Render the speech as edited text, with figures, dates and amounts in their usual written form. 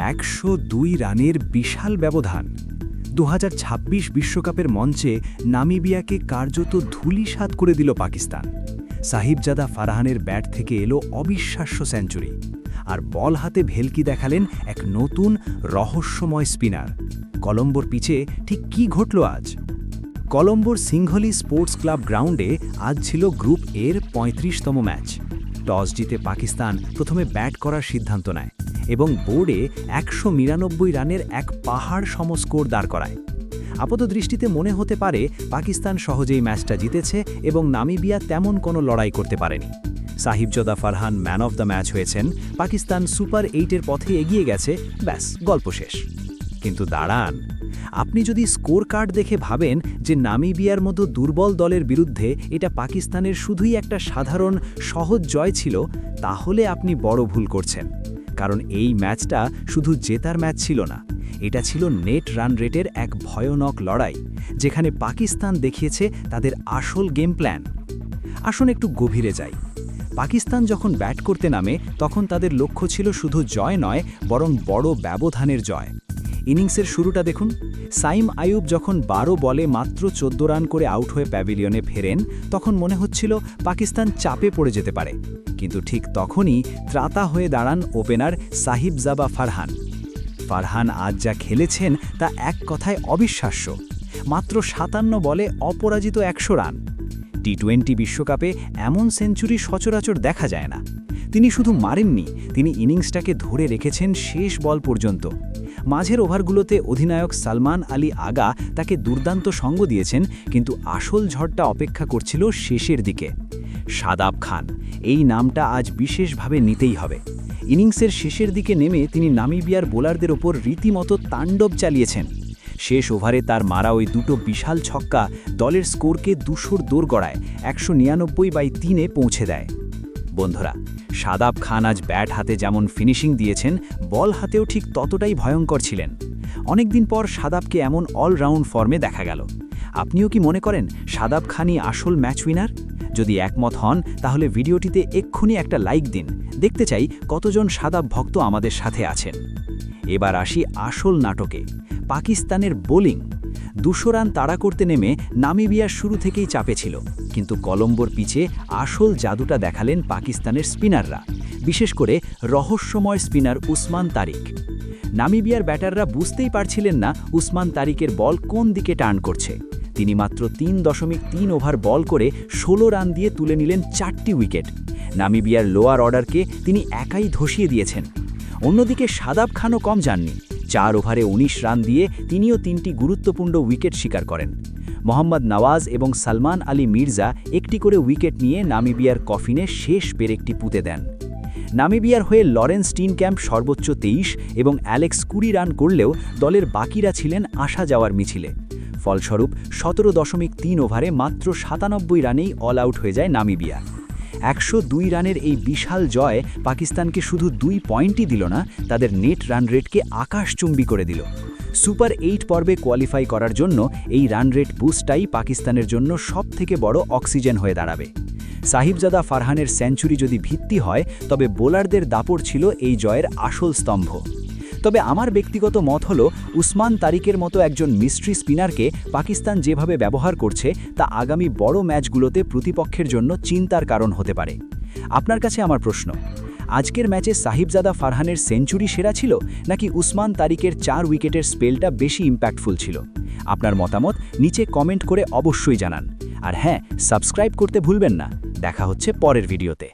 102 রানের বিশাল ব্যবধান। 2026 বিশ্বকাপের মঞ্চে নামিবিয়াকে কার্যত ধূলিসাৎ করে দিল পাকিস্তান। সাহিবজাদা ফারহানের ব্যাট থেকে এলো অবিশ্বাস্য সেঞ্চুরি, আর বল হাতে ভেলকি দেখালেন এক নতুন রহস্যময় স্পিনার। কলম্বোর পিচে ঠিক কী ঘটল আজ? কলম্বোর সিংহলি স্পোর্টস ক্লাব গ্রাউন্ডে আজ ছিল গ্রুপ এর 35তম ম্যাচ। টস জিতে পাকিস্তান প্রথমে ব্যাট করার সিদ্ধান্ত নেয় এবং বোর্ডে 199 রানের এক পাহাড় সম স্কোর দাঁড় করায়। আপাতদৃষ্টিতে মনে হতে পারে পাকিস্তান সহজেই ম্যাচটা জিতেছে এবং নামিবিয়া তেমন কোনো লড়াই করতে পারেনি। Sahibzada Farhan man of the match হয়েছেন, পাকিস্তান সুপার 8-এর পথে এগিয়ে গেছে, ব্যাস গল্প শেষ। কিন্তু দাঁড়ান, আপনি যদি স্কোর কার্ড দেখে ভাবেন যে নামিবিয়ার মতো দুর্বল দলের বিরুদ্ধে এটা পাকিস্তানের শুধুই একটা সাধারণ সহজ জয় ছিল, তাহলে আপনি বড় ভুল করছেন। কারণ এই ম্যাচটা শুধু জেতার ম্যাচ ছিল না, এটা ছিল নেট রান রেটের এক ভয়ানক লড়াই, যেখানে পাকিস্তান দেখিয়েছে তাদের আসল গেম প্ল্যান। আসুন একটু গভীরে যাই। পাকিস্তান যখন ব্যাট করতে নামে তখন তাদের লক্ষ্য ছিল শুধু জয় নয়, বরং বড় ব্যবধানের জয়। ইনিংসের শুরুটা দেখুন। সাইম আইয়ুব যখন 12 বলে মাত্র 14 রান করে আউট হয়ে প্যাভিলিয়নে ফেরেন, তখন মনে হচ্ছিল পাকিস্তান চাপে পড়ে যেতে পারে। কিন্তু ঠিক তখনই ত্রাতা হয়ে দাঁড়ান ওপেনার সাহিবজাদা ফারহান। ফারহান আজ যা খেলেছেন তা এক কথায় অবিশ্বাস্য। মাত্র 57 বলে অপরাজিত 100 রান। টি-20 বিশ্বকাপে এমন সেঞ্চুরি সচরাচর দেখা যায় না। তিনি শুধু মারেননি, তিনি ইনিংসটাকে ধরে রেখেছেন শেষ বল পর্যন্ত। মাঝের ওভারগুলোতে অধিনায়ক সালমান আলী আগা তাকে দুর্দান্ত সঙ্গ দিয়েছেন, কিন্তু আসল ঝড়টা অপেক্ষা করছিল শেষের দিকে। শাদাব খান, এই নামটা আজ বিশেষভাবে নিতেই হবে। ইনিংসের শেষের দিকে নেমে তিনি নামিবিয়ার বোলারদের ওপর রীতিমতো তাণ্ডব চালিয়েছেন। শেষ ওভারে তার মারা ওই দুটো বিশাল ছক্কা দলের স্কোরকে 200-র দৌড় গড়ায় 199/3-এ পৌঁছে দেয়। বন্ধুরা, শাদাব খান আজ ব্যাট হাতে যেমন ফিনিশিং দিয়েছেন, বল হাতেও ঠিক ততটাই ভয়ঙ্কর ছিলেন। অনেকদিন পর শাদাবকে এমন অলরাউন্ড ফর্মে দেখা গেল। আপনিও কি মনে করেন শাদাব খানই আসল ম্যাচ উইনার? যদি একমত হন তাহলে ভিডিওটিতে এক্ষুনি একটা লাইক দিন। দেখতে চাই কতজন শাদাব ভক্ত আমাদের সাথে আছেন। এবার আসি আসল নাটকে, পাকিস্তানের বোলিং। 200 রান তাড়া করতে নেমে নামিবিয়া শুরু থেকেই চাপে ছিল, কিন্তু কলম্বোর পিচে আসল জাদুটা দেখালেন পাকিস্তানের স্পিনাররা, বিশেষ করে রহস্যময় স্পিনার উসমান তারিক। নামিবিয়ার ব্যাটাররা বুঝতেই পারছিলেন না উসমান তারিকের বল কোন দিকে টার্ন করছে। তিনি মাত্র 3.3 ওভার বল করে 16 রান দিয়ে তুলে নিলেন 4টি উইকেট। নামিবিয়ার লোয়ার অর্ডারকে তিনি একাই ধসিয়ে দিয়েছেন। অন্যদিকে শাদাব খানও কম যাননি। 4 ওভারে 19 রান দিয়ে তিনিও 3টি গুরুত্বপূর্ণ উইকেট শিকার করেন। মোহাম্মদ নওয়াজ এবং সালমান আলী মির্জা একটি করে উইকেট নিয়ে নামিবিয়ার কফিনে শেষ পেরেকটি পুঁতে দেন। নামিবিয়ার হয়ে লরেন্স স্টিনক্যাম্প সর্বোচ্চ 23 এবং অ্যালেক্স 20 রান করলেও দলের বাকিরা ছিলেন আসা যাওয়ার মিছিলে। ফলস্বরূপ 17.3 ওভারে মাত্র 97 রানেই অল আউট হয়ে যায় নামিবিয়া। 102 রানের এই বিশাল জয় পাকিস্তানকে শুধু 2 পয়েন্টই দিল না, তাদের নেট রান রেটকে আকাশচুম্বী করে দিল। সুপার 8 পর্বে কোয়ালিফাই করার জন্য এই রান রেট বুস্টটাই পাকিস্তানের জন্য সবথেকে বড় অক্সিজেন হয়ে দাঁড়াবে। সাহিবজাদা ফারহানের সেঞ্চুরি যদি ভিত্তি হয়, তবে বোলারদের দাপট ছিল এই জয়ের আসল স্তম্ভ। তবে আমার ব্যক্তিগত মত হলো, উসমান তারিকের মতো একজন মিস্ট্রি স্পিনারকে পাকিস্তান যেভাবে ব্যবহার করছে তা আগামী বড় ম্যাচগুলোতে প্রতিপক্ষের জন্য চিন্তার কারণ হতে পারে। আপনার কাছে আমার প্রশ্ন, আজকের ম্যাচে সাহিবজাদা ফারহানের সেঞ্চুরি সেরা ছিল, নাকি উসমান তারিকের 4 উইকেটের স্পেলটা বেশি ইম্প্যাক্টফুল ছিল? আপনার মতামত নিচে কমেন্ট করে অবশ্যই জানান। আর হ্যাঁ, সাবস্ক্রাইব করতে ভুলবেন না। দেখা হচ্ছে পরের ভিডিওতে।